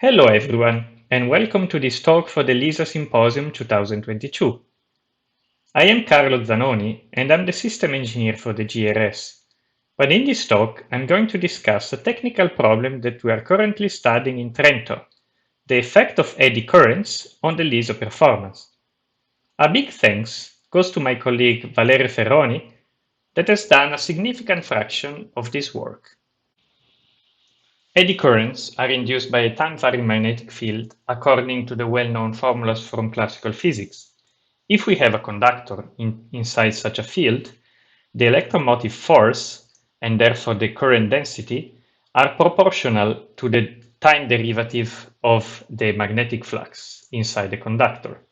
Hello everyone, and welcome to this talk for the LISA Symposium 2022. I am Carlo Zanoni, and I'm the system engineer for the GRS. But in this talk, I'm going to discuss a technical problem that we are currently studying in Trento, the effect of eddy currents on the LISA performance. A big thanks goes to my colleague Valerio Ferroni that has done a significant fraction of this work. Eddy currents are induced by a time-varying magnetic field according to the well-known formulas from classical physics. If we have a conductor inside such a field, the electromotive force, and therefore the current density, are proportional to the time derivative of the magnetic flux inside the conductor.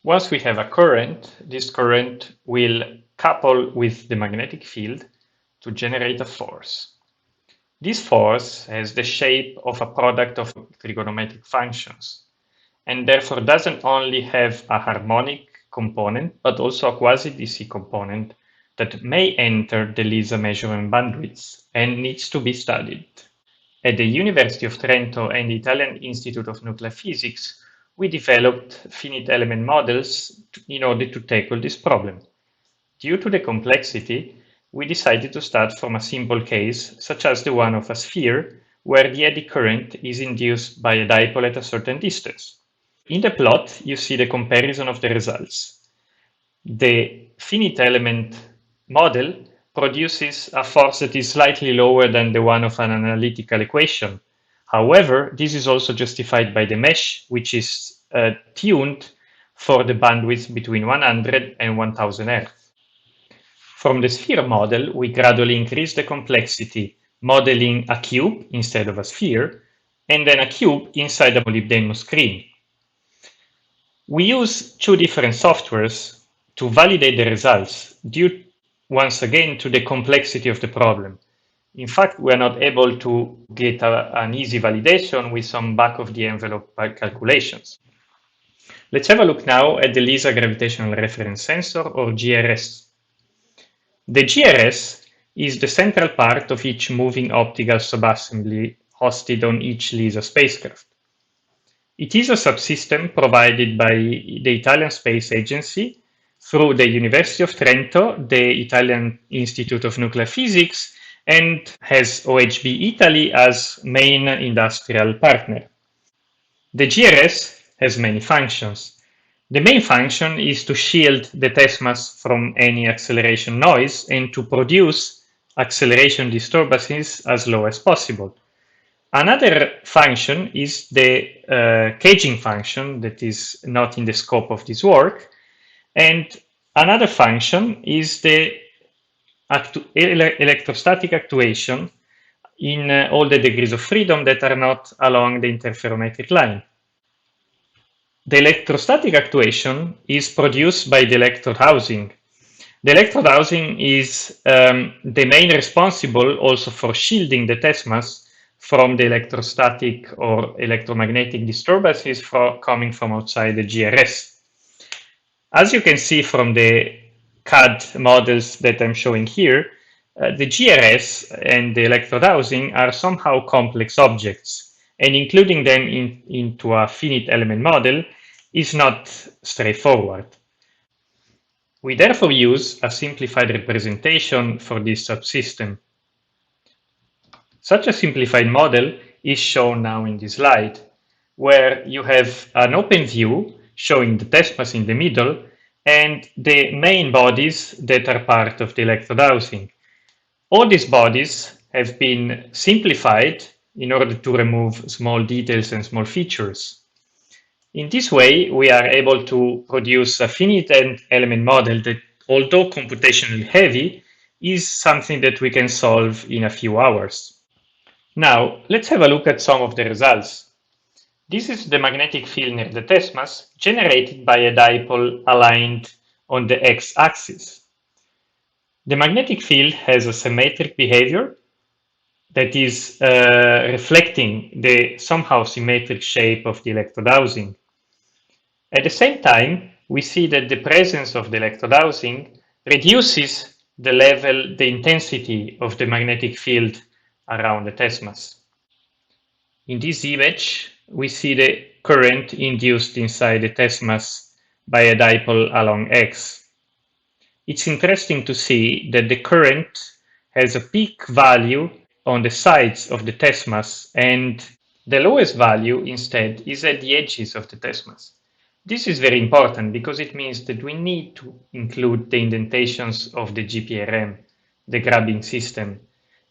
Once we have a current, this current will couple with the magnetic field to generate a force. This force has the shape of a product of trigonometric functions, and therefore doesn't only have a harmonic component, but also a quasi-DC component that may enter the LISA measurement bandwidths and needs to be studied. At the University of Trento and the Italian Institute of Nuclear Physics, we developed finite element models in order to tackle this problem. Due to the complexity, we decided to start from a simple case, such as the one of a sphere, where the eddy current is induced by a dipole at a certain distance. In the plot, you see the comparison of the results. The finite element model produces a force that is slightly lower than the one of an analytical equation. However, this is also justified by the mesh, which is tuned for the bandwidth between 100 and 1000 Hz. From the sphere model, we gradually increase the complexity, modeling a cube instead of a sphere, and then a cube inside a molybdenum screen. We use two different softwares to validate the results due, once again, to the complexity of the problem. In fact, we are not able to get an easy validation with some back-of-the-envelope calculations. Let's have a look now at the LISA Gravitational Reference Sensor, or GRS. The GRS is the central part of each moving optical subassembly hosted on each LISA spacecraft. It is a subsystem provided by the Italian Space Agency through the University of Trento, the Italian Institute of Nuclear Physics, and has OHB Italy as main industrial partner. The GRS has many functions. The main function is to shield the test mass from any acceleration noise and to produce acceleration disturbances as low as possible. Another function is the caging function that is not in the scope of this work. And another function is the electrostatic actuation in all the degrees of freedom that are not along the interferometric line. The electrostatic actuation is produced by the electrode housing. The electrode housing is the main responsible also for shielding the test mass from the electrostatic or electromagnetic disturbances coming from outside the GRS. As you can see from the CAD models that I'm showing here, the GRS and the electrode housing are somehow complex objects, and including them into a finite element model is not straightforward. We therefore use a simplified representation for this subsystem. Such a simplified model is shown now in this slide, where you have an open view showing the test mass in the middle and the main bodies that are part of the electrode housing. All these bodies have been simplified in order to remove small details and small features. In this way, we are able to produce a finite element model that, although computationally heavy, is something that we can solve in a few hours. Now, let's have a look at some of the results. This is the magnetic field near the test mass generated by a dipole aligned on the x-axis. The magnetic field has a symmetric behavior that is reflecting the somehow symmetric shape of the electrode housing. At the same time, we see that the presence of the electrode housing reduces the intensity of the magnetic field around the test mass. In this image, we see the current induced inside the test mass by a dipole along X. It's interesting to see that the current has a peak value on the sides of the test mass, and the lowest value instead is at the edges of the test mass. This is very important because it means that we need to include the indentations of the GPRM, the grabbing system,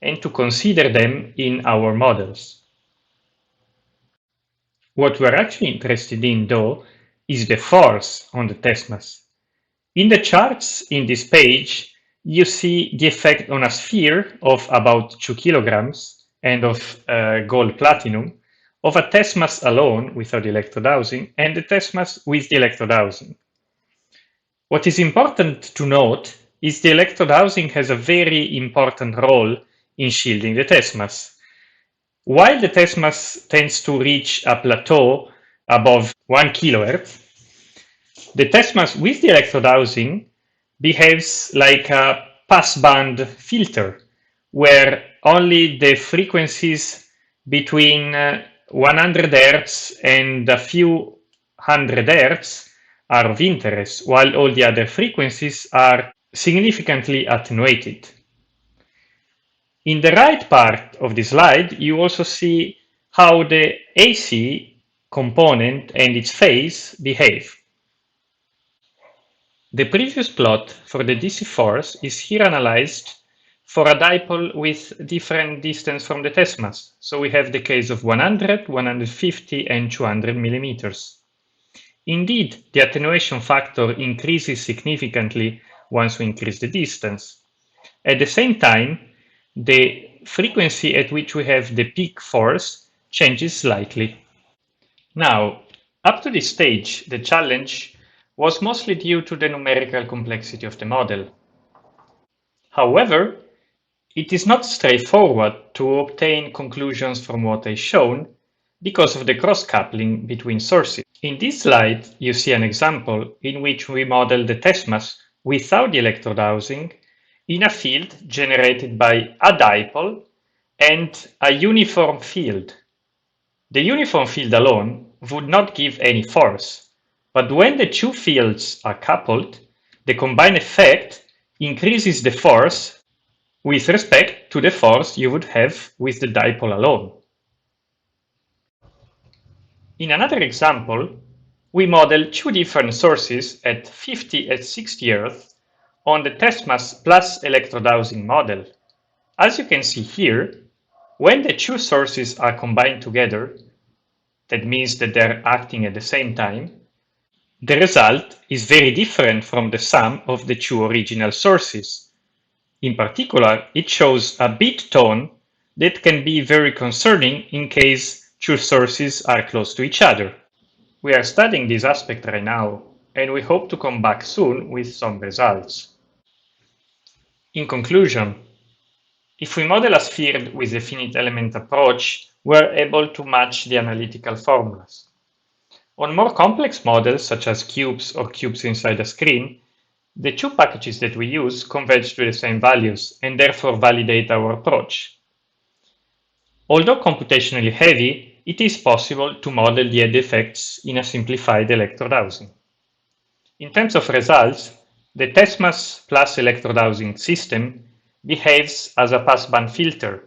and to consider them in our models. What we're actually interested in, though, is the force on the test mass. In the charts in this page, you see the effect on a sphere of about 2 kilograms and of gold platinum of a test mass alone without electrode housing and the test mass with the electrode housing. What is important to note is the electrode housing has a very important role in shielding the test mass. While the test mass tends to reach a plateau above 1 kilohertz, the test mass with the electrode housing behaves like a passband filter, where only the frequencies between 100 Hz and a few hundred Hz are of interest, while all the other frequencies are significantly attenuated. In the right part of the slide, you also see how the AC component and its phase behave. The previous plot for the DC force is here analyzed for a dipole with different distance from the test mass. So we have the case of 100, 150, and 200 millimeters. Indeed, the attenuation factor increases significantly once we increase the distance. At the same time, the frequency at which we have the peak force changes slightly. Now, up to this stage, the challenge was mostly due to the numerical complexity of the model. However, it is not straightforward to obtain conclusions from what is shown because of the cross-coupling between sources. In this slide, you see an example in which we model the test mass without the electrode housing in a field generated by a dipole and a uniform field. The uniform field alone would not give any force, but when the two fields are coupled, the combined effect increases the force with respect to the force you would have with the dipole alone. In another example, we model two different sources at 50 and 60 Hz on the test mass plus electrode housing model. As you can see here, when the two sources are combined together, that means that they're acting at the same time, the result is very different from the sum of the two original sources. In particular, it shows a bit tone that can be very concerning in case two sources are close to each other. We are studying this aspect right now, and we hope to come back soon with some results. In conclusion, if we model a sphere with a finite element approach, we're able to match the analytical formulas. On more complex models, such as cubes or cubes inside a screen, the two packages that we use converge to the same values and therefore validate our approach. Although computationally heavy, it is possible to model the Eddy effects in a simplified electrode housing. In terms of results, the test mass plus electrode housing system behaves as a passband filter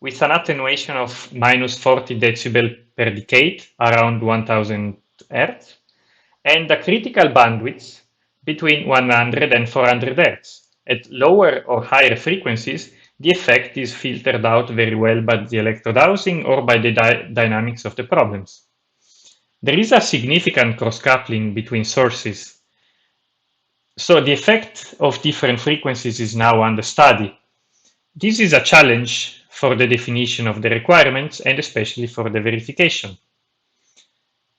with an attenuation of minus 40 decibel per decade, around 1000 Hz, and a critical bandwidth between 100 and 400 Hz. At lower or higher frequencies, the effect is filtered out very well by the electrode housing or by the dynamics of the problems. There is a significant cross-coupling between sources. So the effect of different frequencies is now under study. This is a challenge for the definition of the requirements and especially for the verification.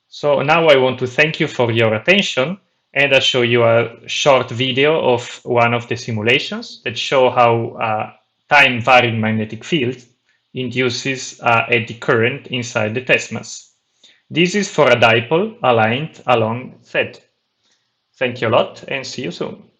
So now I want to thank you for your attention, and I'll show you a short video of one of the simulations that show how a time-varying magnetic field induces an eddy current inside the test mass. This is for a dipole aligned along Z. Thank you a lot and see you soon.